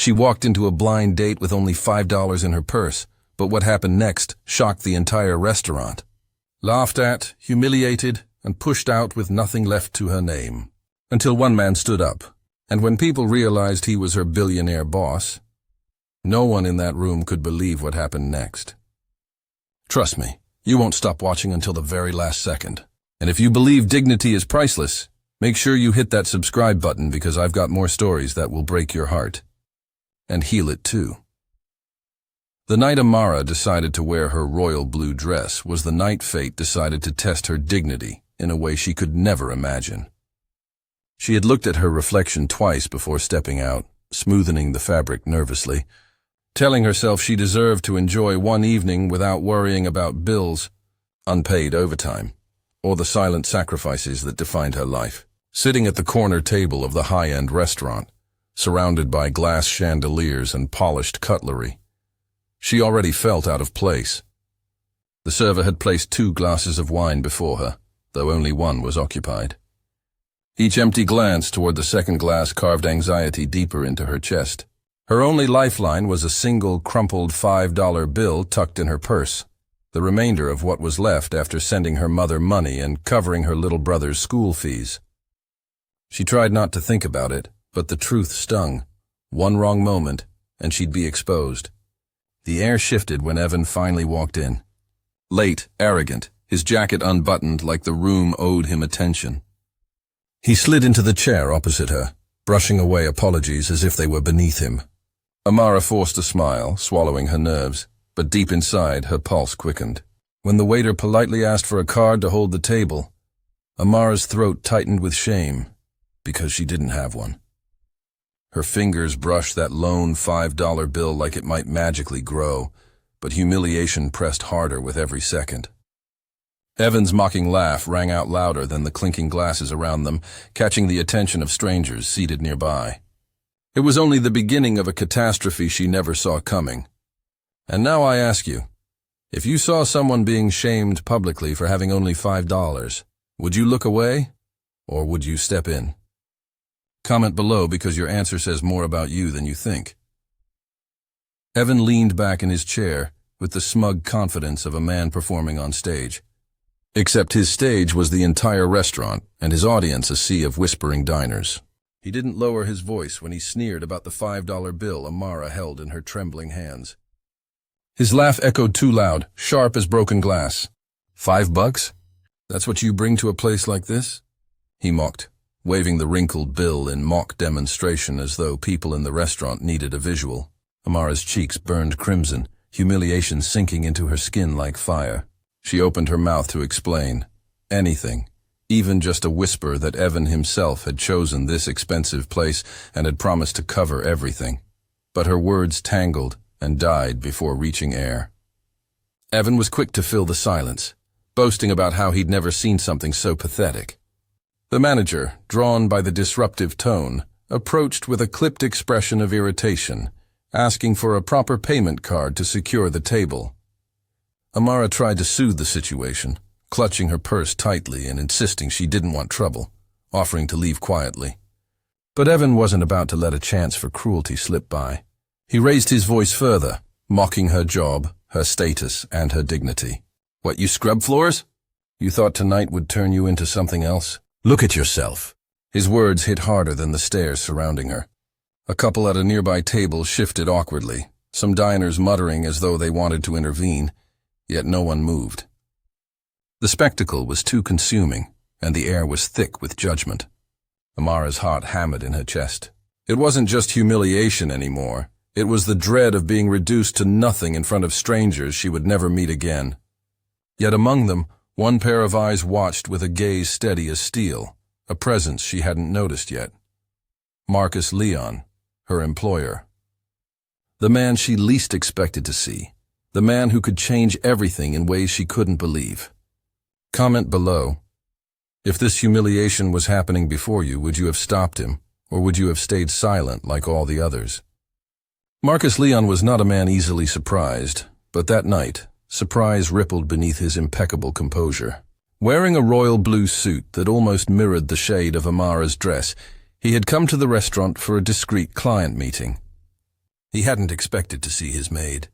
She walked into a blind date with only $5 in her purse, but what happened next shocked the entire restaurant. Laughed at, humiliated, and pushed out with nothing left to her name. Until one man stood up, and when people realized he was her billionaire boss, no one in that room could believe what happened next. Trust me, you won't stop watching until the very last second. And if you believe dignity is priceless, make sure you hit that subscribe button because I've got more stories that will break your heart. And heal it too. The night Amara decided to wear her royal blue dress was the night fate decided to test her dignity in a way she could never imagine. She had looked at her reflection twice before stepping out, smoothing the fabric nervously, telling herself she deserved to enjoy one evening without worrying about bills, unpaid overtime, or the silent sacrifices that defined her life. Sitting at the corner table of the high-end restaurant, surrounded by glass chandeliers and polished cutlery, she already felt out of place. The server had placed 2 glasses of wine before her, though only one was occupied. Each empty glance toward the second glass carved anxiety deeper into her chest. Her only lifeline was a single crumpled $5 bill tucked in her purse, the remainder of what was left after sending her mother money and covering her little brother's school fees. She tried not to think about it, but the truth stung. One wrong moment, and she'd be exposed. The air shifted when Evan finally walked in. Late, arrogant, his jacket unbuttoned like the room owed him attention. He slid into the chair opposite her, brushing away apologies as if they were beneath him. Amara forced a smile, swallowing her nerves, but deep inside her pulse quickened. When the waiter politely asked for a card to hold the table, Amara's throat tightened with shame, because she didn't have one. Her fingers brushed that lone $5 bill like it might magically grow, but humiliation pressed harder with every second. Evan's mocking laugh rang out louder than the clinking glasses around them, catching the attention of strangers seated nearby. It was only the beginning of a catastrophe she never saw coming. And now I ask you, if you saw someone being shamed publicly for having only $5, would you look away, or would you step in? Comment below because your answer says more about you than you think. Evan leaned back in his chair with the smug confidence of a man performing on stage. Except his stage was the entire restaurant and his audience a sea of whispering diners. He didn't lower his voice when he sneered about the $5 bill Amara held in her trembling hands. His laugh echoed too loud, sharp as broken glass. $5? That's what you bring to a place like this? He mocked, waving the wrinkled bill in mock demonstration as though people in the restaurant needed a visual. Amara's cheeks burned crimson, humiliation sinking into her skin like fire. She opened her mouth to explain. Anything, even just a whisper that Evan himself had chosen this expensive place and had promised to cover everything. But her words tangled and died before reaching air. Evan was quick to fill the silence, boasting about how he'd never seen something so pathetic. The manager, drawn by the disruptive tone, approached with a clipped expression of irritation, asking for a proper payment card to secure the table. Amara tried to soothe the situation, clutching her purse tightly and insisting she didn't want trouble, offering to leave quietly. But Evan wasn't about to let a chance for cruelty slip by. He raised his voice further, mocking her job, her status, and her dignity. What, you scrub floors? You thought tonight would turn you into something else? Look at yourself. His words hit harder than the stares surrounding her. A couple at a nearby table shifted awkwardly, some diners muttering as though they wanted to intervene, yet no one moved. The spectacle was too consuming, and the air was thick with judgment. Amara's heart hammered in her chest. It wasn't just humiliation anymore. It was the dread of being reduced to nothing in front of strangers she would never meet again. Yet among them, one pair of eyes watched with a gaze steady as steel, a presence she hadn't noticed yet. Marcus Leon, her employer. The man she least expected to see. The man who could change everything in ways she couldn't believe. Comment below. If this humiliation was happening before you, would you have stopped him, or would you have stayed silent like all the others? Marcus Leon was not a man easily surprised, but that night, surprise rippled beneath his impeccable composure. Wearing a royal blue suit that almost mirrored the shade of Amara's dress, he had come to the restaurant for a discreet client meeting. He hadn't expected to see his maid,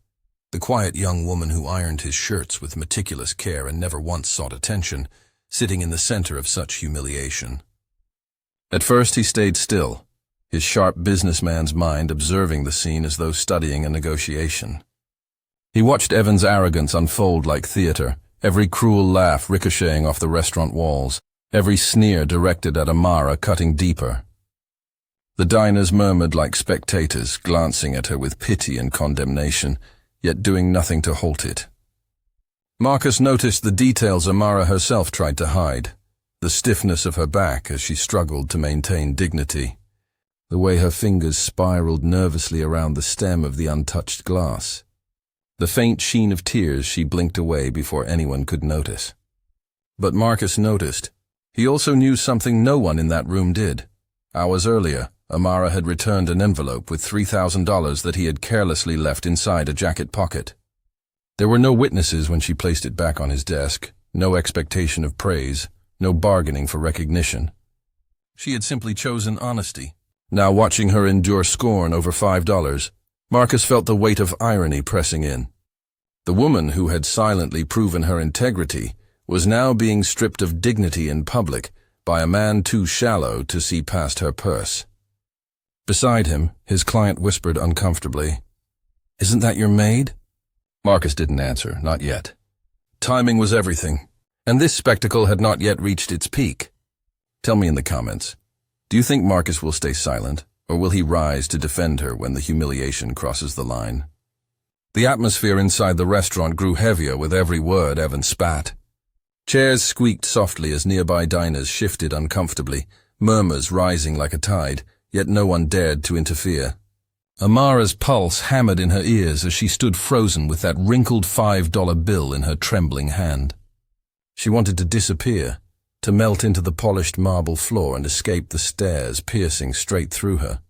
the quiet young woman who ironed his shirts with meticulous care and never once sought attention, sitting in the center of such humiliation. At first he stayed still, his sharp businessman's mind observing the scene as though studying a negotiation. He watched Evan's arrogance unfold like theater, every cruel laugh ricocheting off the restaurant walls, every sneer directed at Amara cutting deeper. The diners murmured like spectators, glancing at her with pity and condemnation, yet doing nothing to halt it. Marcus noticed the details Amara herself tried to hide, the stiffness of her back as she struggled to maintain dignity, the way her fingers spiraled nervously around the stem of the untouched glass, the faint sheen of tears she blinked away before anyone could notice. But Marcus noticed. He also knew something no one in that room did. Hours earlier, Amara had returned an envelope with $3,000 that he had carelessly left inside a jacket pocket. There were no witnesses when she placed it back on his desk, no expectation of praise, no bargaining for recognition. She had simply chosen honesty. Now watching her endure scorn over $5, Marcus felt the weight of irony pressing in. The woman who had silently proven her integrity was now being stripped of dignity in public by a man too shallow to see past her purse. Beside him, his client whispered uncomfortably, "Isn't that your maid?" Marcus didn't answer, not yet. Timing was everything, and this spectacle had not yet reached its peak. Tell me in the comments, do you think Marcus will stay silent, or will he rise to defend her when the humiliation crosses the line? The atmosphere inside the restaurant grew heavier with every word Evan spat. Chairs squeaked softly as nearby diners shifted uncomfortably, murmurs rising like a tide, yet no one dared to interfere. Amara's pulse hammered in her ears as she stood frozen with that wrinkled $5 bill in her trembling hand. She wanted to disappear, to melt into the polished marble floor and escape the stares piercing straight through her.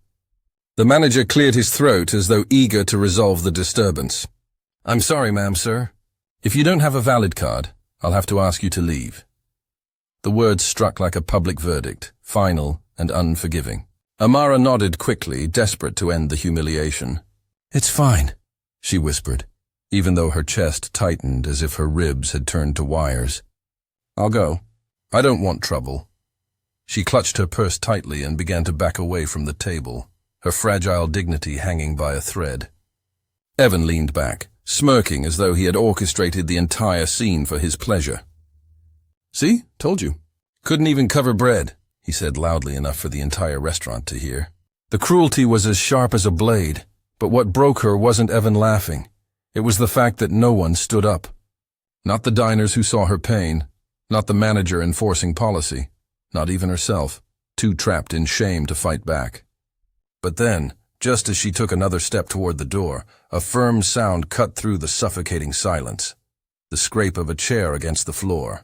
The manager cleared his throat as though eager to resolve the disturbance. "I'm sorry, ma'am, sir. If you don't have a valid card, I'll have to ask you to leave." The words struck like a public verdict, final and unforgiving. Amara nodded quickly, desperate to end the humiliation. "It's fine," she whispered, even though her chest tightened as if her ribs had turned to wires. "I'll go. I don't want trouble." She clutched her purse tightly and began to back away from the table, her fragile dignity hanging by a thread. Evan leaned back, smirking as though he had orchestrated the entire scene for his pleasure. "See? Told you. Couldn't even cover bread," he said loudly enough for the entire restaurant to hear. The cruelty was as sharp as a blade, but what broke her wasn't Evan laughing. It was the fact that no one stood up. Not the diners who saw her pain, not the manager enforcing policy, not even herself, too trapped in shame to fight back. But then, just as she took another step toward the door, a firm sound cut through the suffocating silence, the scrape of a chair against the floor.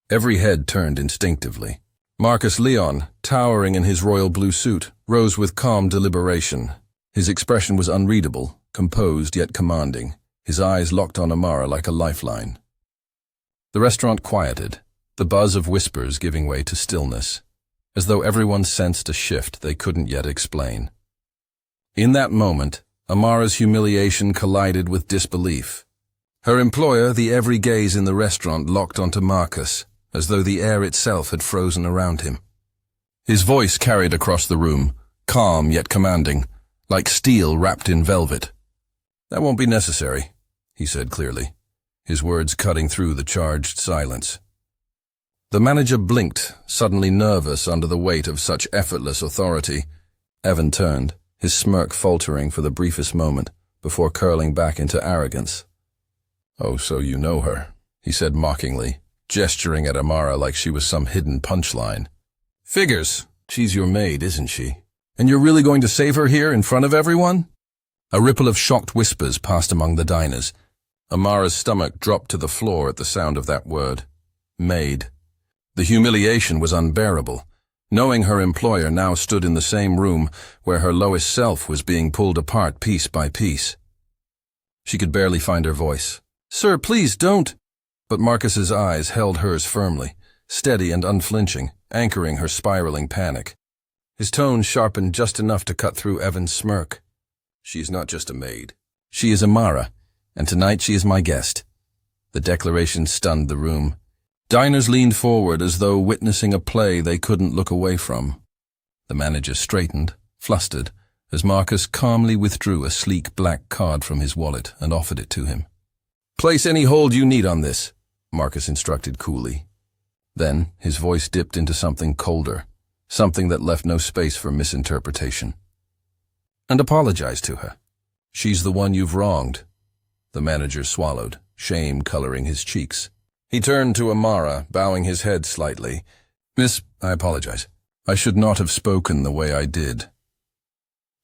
Every head turned instinctively. Marcus Leon, towering in his royal blue suit, rose with calm deliberation. His expression was unreadable, composed yet commanding, his eyes locked on Amara like a lifeline. The restaurant quieted, the buzz of whispers giving way to stillness, as though everyone sensed a shift they couldn't yet explain. In that moment, Amara's humiliation collided with disbelief. Her employer, the every gaze in the restaurant, locked onto Marcus, as though the air itself had frozen around him. His voice carried across the room, calm yet commanding, like steel wrapped in velvet. "That won't be necessary," he said clearly, his words cutting through the charged silence. The manager blinked, suddenly nervous under the weight of such effortless authority. Evan turned, his smirk faltering for the briefest moment, before curling back into arrogance. "Oh, so you know her," he said mockingly, gesturing at Amara like she was some hidden punchline. "Figures. She's your maid, isn't she? And you're really going to save her here in front of everyone?" A ripple of shocked whispers passed among the diners. Amara's stomach dropped to the floor at the sound of that word. Maid. The humiliation was unbearable, knowing her employer now stood in the same room where her lowest self was being pulled apart piece by piece. She could barely find her voice. "Sir, please don't." But Marcus's eyes held hers firmly, steady and unflinching, anchoring her spiraling panic. His tone sharpened just enough to cut through Evan's smirk. She is not just a maid. She is Amara, and tonight she is my guest. The declaration stunned the room. Diners leaned forward as though witnessing a play they couldn't look away from. The manager straightened, flustered, as Marcus calmly withdrew a sleek black card from his wallet and offered it to him. "Place any hold you need on this," Marcus instructed coolly. Then his voice dipped into something colder, something that left no space for misinterpretation. "And apologize to her. She's the one you've wronged." The manager swallowed, shame coloring his cheeks. He turned to Amara, bowing his head slightly. "Miss, I apologize. I should not have spoken the way I did."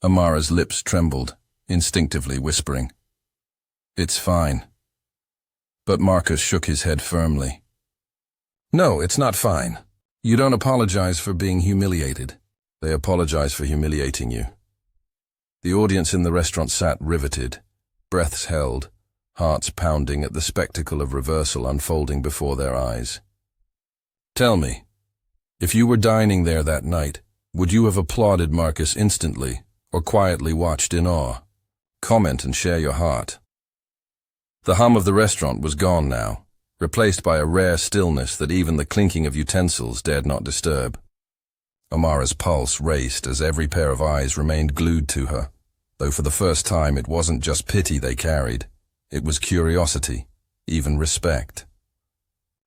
Amara's lips trembled, instinctively whispering, "It's fine." But Marcus shook his head firmly. "No, it's not fine. You don't apologize for being humiliated. They apologize for humiliating you." The audience in the restaurant sat riveted, breaths held, hearts pounding at the spectacle of reversal unfolding before their eyes. "Tell me, if you were dining there that night, would you have applauded Marcus instantly or quietly watched in awe? Comment and share your heart." The hum of the restaurant was gone now, replaced by a rare stillness that even the clinking of utensils dared not disturb. Amara's pulse raced as every pair of eyes remained glued to her, though for the first time it wasn't just pity they carried. It was curiosity, even respect.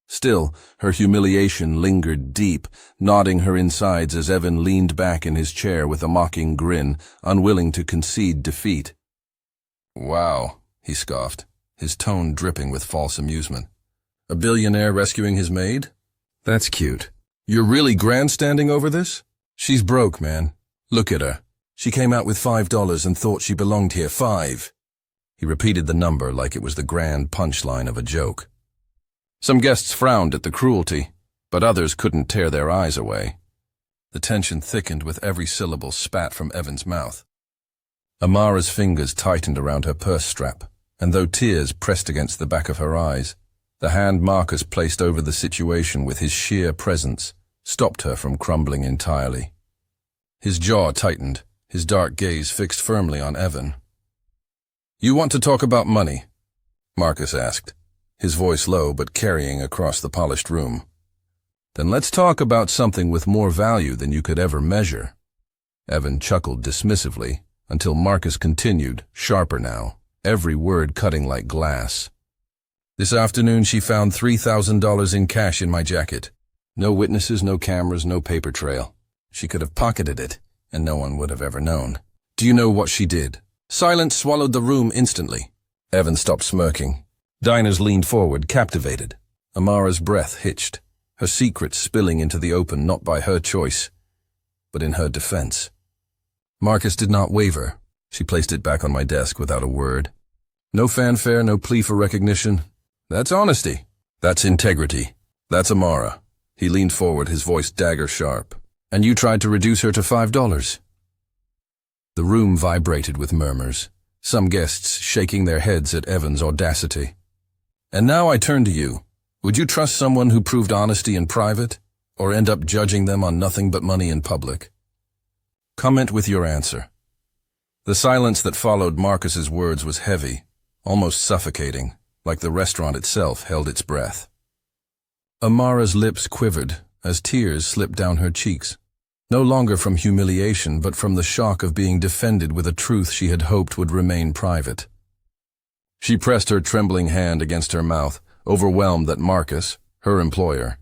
Still, her humiliation lingered deep, nodding her insides as Evan leaned back in his chair with a mocking grin, unwilling to concede defeat. "Wow," he scoffed, his tone dripping with false amusement. "A billionaire rescuing his maid? That's cute. You're really grandstanding over this? She's broke, man. Look at her. She came out with $5 and thought she belonged here. 5. He repeated the number like it was the grand punchline of a joke. Some guests frowned at the cruelty, but others couldn't tear their eyes away. The tension thickened with every syllable spat from Evan's mouth. Amara's fingers tightened around her purse strap, and though tears pressed against the back of her eyes, the hand Marcus placed over the situation with his sheer presence stopped her from crumbling entirely. His jaw tightened, his dark gaze fixed firmly on Evan. "You want to talk about money?" Marcus asked, his voice low but carrying across the polished room. "Then let's talk about something with more value than you could ever measure." Evan chuckled dismissively until Marcus continued, sharper now, every word cutting like glass. "This afternoon she found $3,000 in cash in my jacket. No witnesses, no cameras, no paper trail. She could have pocketed it, and no one would have ever known. Do you know what she did?" Silence swallowed the room instantly. Evan stopped smirking. Diners leaned forward, captivated. Amara's breath hitched, her secret spilling into the open not by her choice, but in her defense. Marcus did not waver. She placed it back on my desk without a word. No fanfare, no plea for recognition. That's honesty. That's integrity. That's Amara. He leaned forward, his voice dagger sharp. "And you tried to reduce her to $5? The room vibrated with murmurs, some guests shaking their heads at Evan's audacity. "And now I turn to you. Would you trust someone who proved honesty in private, or end up judging them on nothing but money in public? Comment with your answer." The silence that followed Marcus's words was heavy, almost suffocating, like the restaurant itself held its breath. Amara's lips quivered as tears slipped down her cheeks, no longer from humiliation but from the shock of being defended with a truth she had hoped would remain private. She pressed her trembling hand against her mouth, overwhelmed that Marcus, her employer,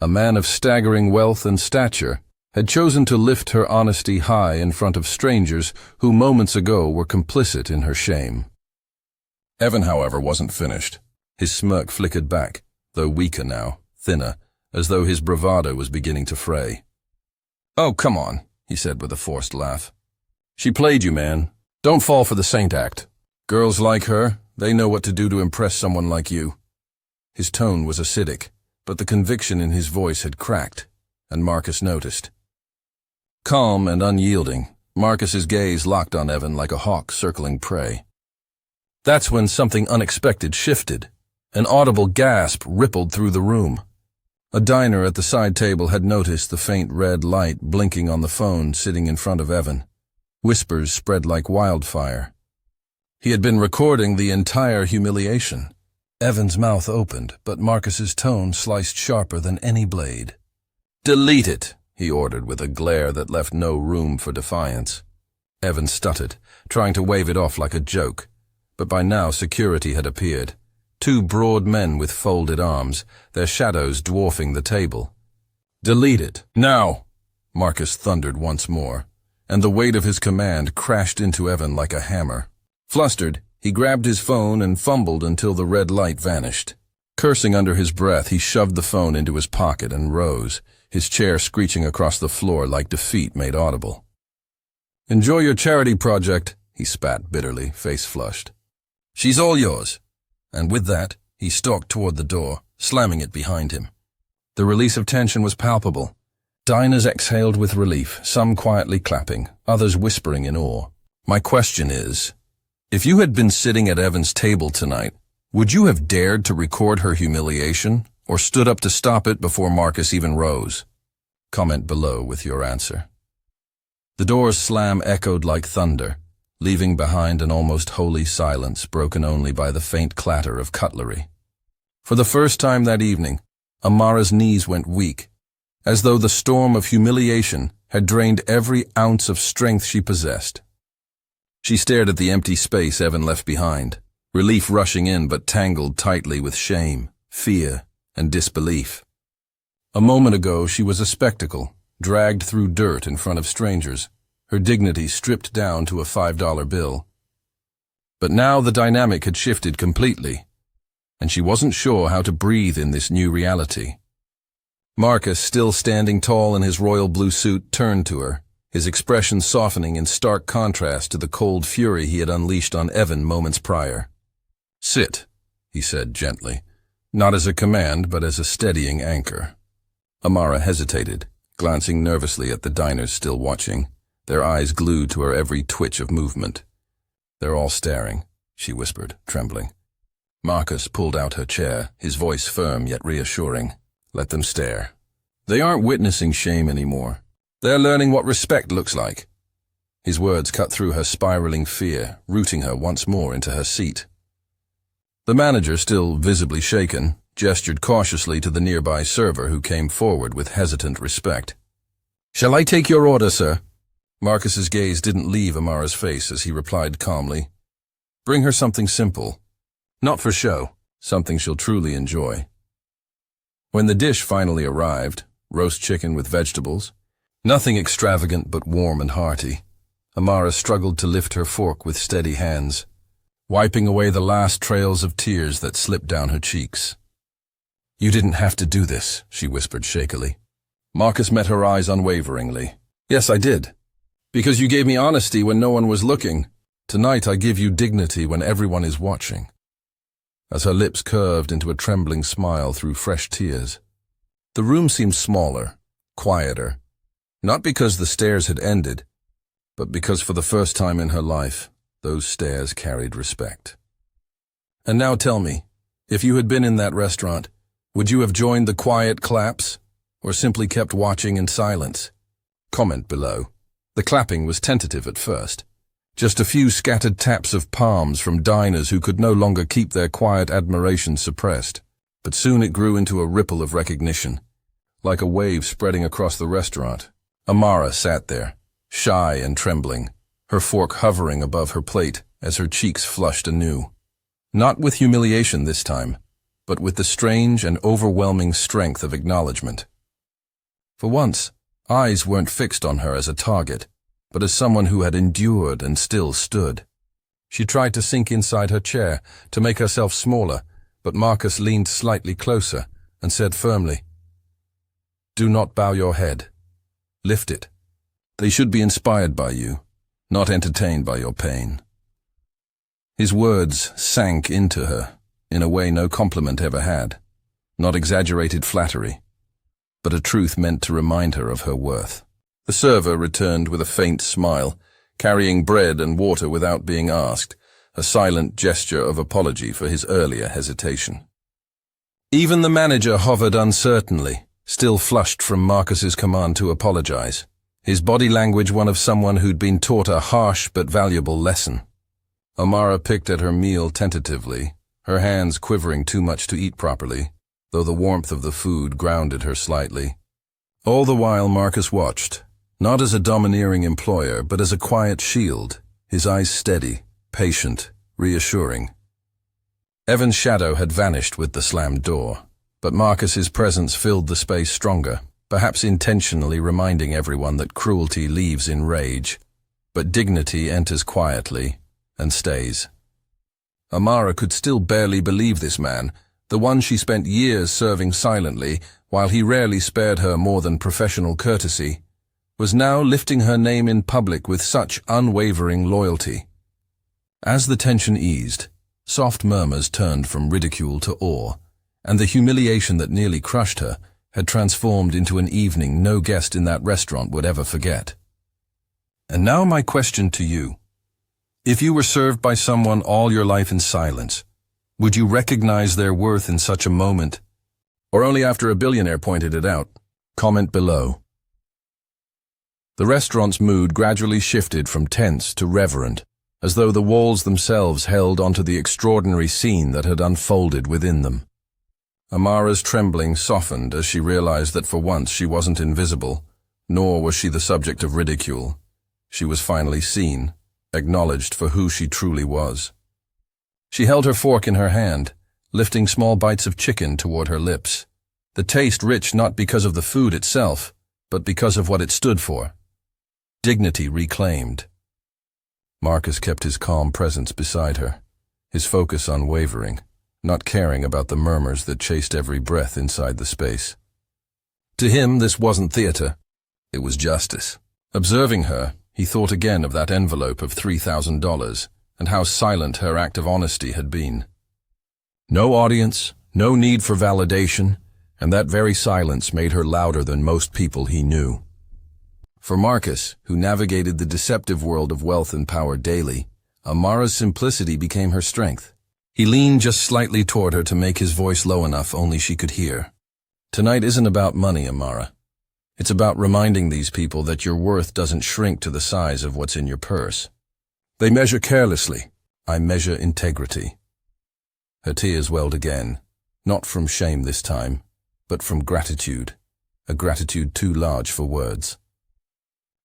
a man of staggering wealth and stature, had chosen to lift her honesty high in front of strangers who moments ago were complicit in her shame. Evan, however, wasn't finished. His smirk flickered back, though weaker now, thinner, as though his bravado was beginning to fray. "Oh, come on," he said with a forced laugh. "She played you, man. Don't fall for the saint act. Girls like her, they know what to do to impress someone like you." His tone was acidic, but the conviction in his voice had cracked, and Marcus noticed. Calm and unyielding, Marcus's gaze locked on Evan like a hawk circling prey. That's when something unexpected shifted. An audible gasp rippled through the room. A diner at the side table had noticed the faint red light blinking on the phone sitting in front of Evan. Whispers spread like wildfire. He had been recording the entire humiliation. Evan's mouth opened, but Marcus's tone sliced sharper than any blade. "Delete it," he ordered with a glare that left no room for defiance. Evan stuttered, trying to wave it off like a joke, but by now security had appeared. Two broad men with folded arms, their shadows dwarfing the table. "Delete it, now!" Marcus thundered once more, and the weight of his command crashed into Evan like a hammer. Flustered, he grabbed his phone and fumbled until the red light vanished. Cursing under his breath, he shoved the phone into his pocket and rose, his chair screeching across the floor like defeat made audible. "Enjoy your charity project," he spat bitterly, face flushed. "She's all yours." And with that, he stalked toward the door, slamming it behind him. The release of tension was palpable. Diners exhaled with relief, some quietly clapping, others whispering in awe. "My question is, if you had been sitting at Evan's table tonight, would you have dared to record her humiliation, or stood up to stop it before Marcus even rose? Comment below with your answer." The door's slam echoed like thunder, leaving behind an almost holy silence broken only by the faint clatter of cutlery. For the first time that evening, Amara's knees went weak, as though the storm of humiliation had drained every ounce of strength she possessed. She stared at the empty space Evan left behind, relief rushing in but tangled tightly with shame, fear, and disbelief. A moment ago she was a spectacle, dragged through dirt in front of strangers, her dignity stripped down to a $5 bill. But now the dynamic had shifted completely, and she wasn't sure how to breathe in this new reality. Marcus, still standing tall in his royal blue suit, turned to her, his expression softening in stark contrast to the cold fury he had unleashed on Evan moments prior. "Sit," he said gently, not as a command but as a steadying anchor. Amara hesitated, glancing nervously at the diners still watching, their eyes glued to her every twitch of movement. "They're all staring," she whispered, trembling. Marcus pulled out her chair, his voice firm yet reassuring. "Let them stare. They aren't witnessing shame anymore. They're learning what respect looks like." His words cut through her spiraling fear, rooting her once more into her seat. The manager, still visibly shaken, gestured cautiously to the nearby server who came forward with hesitant respect. "Shall I take your order, sir?" Marcus's gaze didn't leave Amara's face as he replied calmly. "Bring her something simple. Not for show, something she'll truly enjoy." When the dish finally arrived, roast chicken with vegetables, nothing extravagant but warm and hearty, Amara struggled to lift her fork with steady hands, wiping away the last trails of tears that slipped down her cheeks. "You didn't have to do this," she whispered shakily. Marcus met her eyes unwaveringly. "Yes, I did. Because you gave me honesty when no one was looking. Tonight I give you dignity when everyone is watching." As her lips curved into a trembling smile through fresh tears. The room seemed smaller, quieter, not because the stares had ended, but because for the first time in her life, those stares carried respect. "And now tell me, if you had been in that restaurant, would you have joined the quiet claps, or simply kept watching in silence? Comment below." The clapping was tentative at first. Just a few scattered taps of palms from diners who could no longer keep their quiet admiration suppressed. But soon it grew into a ripple of recognition, like a wave spreading across the restaurant. Amara sat there, shy and trembling, her fork hovering above her plate as her cheeks flushed anew. Not with humiliation this time, but with the strange and overwhelming strength of acknowledgement. For once, eyes weren't fixed on her as a target, but as someone who had endured and still stood. She tried to sink inside her chair, to make herself smaller, but Marcus leaned slightly closer and said firmly, "Do not bow your head. Lift it. They should be inspired by you, not entertained by your pain." His words sank into her, in a way no compliment ever had, not exaggerated flattery, but a truth meant to remind her of her worth. The server returned with a faint smile, carrying bread and water without being asked, a silent gesture of apology for his earlier hesitation. Even the manager hovered uncertainly, still flushed from Marcus's command to apologize. his body language one of someone who'd been taught a harsh but valuable lesson. Amara picked at her meal tentatively, her hands quivering too much to eat properly, though the warmth of the food grounded her slightly. All the while Marcus watched, not as a domineering employer, but as a quiet shield, his eyes steady, patient, reassuring. Evan's shadow had vanished with the slammed door, but Marcus's presence filled the space stronger, perhaps intentionally reminding everyone that cruelty leaves in rage, but dignity enters quietly and stays. Amara could still barely believe this man, the one she spent years serving silently, while he rarely spared her more than professional courtesy, was now lifting her name in public with such unwavering loyalty. As the tension eased, soft murmurs turned from ridicule to awe, and the humiliation that nearly crushed her had transformed into an evening no guest in that restaurant would ever forget. And now my question to you. If you were served by someone all your life in silence, would you recognize their worth in such a moment? Or only after a billionaire pointed it out? Comment below. The restaurant's mood gradually shifted from tense to reverent, as though the walls themselves held onto the extraordinary scene that had unfolded within them. Amara's trembling softened as she realized that for once she wasn't invisible, nor was she the subject of ridicule. She was finally seen, acknowledged for who she truly was. She held her fork in her hand, lifting small bites of chicken toward her lips, the taste rich not because of the food itself, but because of what it stood for. Dignity reclaimed. Marcus kept his calm presence beside her, his focus unwavering, not caring about the murmurs that chased every breath inside the space. To him, this wasn't theater. It was justice. Observing her, he thought again of that envelope of $3,000 and how silent her act of honesty had been. No audience, no need for validation, and that very silence made her louder than most people he knew. For Marcus, who navigated the deceptive world of wealth and power daily, Amara's simplicity became her strength. He leaned just slightly toward her to make his voice low enough only she could hear. Tonight isn't about money, Amara. It's about reminding these people that your worth doesn't shrink to the size of what's in your purse. They measure carelessly. I measure integrity. Her tears welled again, not from shame this time, but from gratitude, a gratitude too large for words.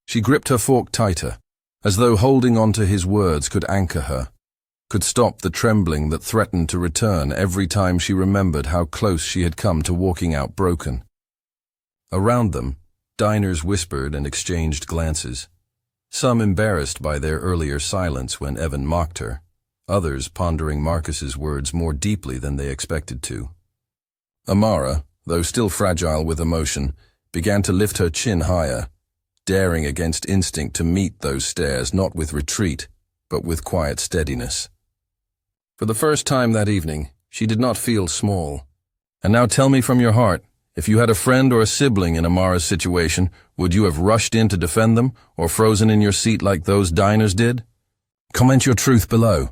She gripped her fork tighter, as though holding on to his words could anchor her, could stop the trembling that threatened to return every time she remembered how close she had come to walking out broken. Around them, diners whispered and exchanged glances, some embarrassed by their earlier silence when Evan mocked her, others pondering Marcus's words more deeply than they expected to. Amara, though still fragile with emotion, began to lift her chin higher, daring against instinct to meet those stares not with retreat, but with quiet steadiness. For the first time that evening, she did not feel small. And now tell me from your heart, if you had a friend or a sibling in Amara's situation, would you have rushed in to defend them or frozen in your seat like those diners did? Comment your truth below.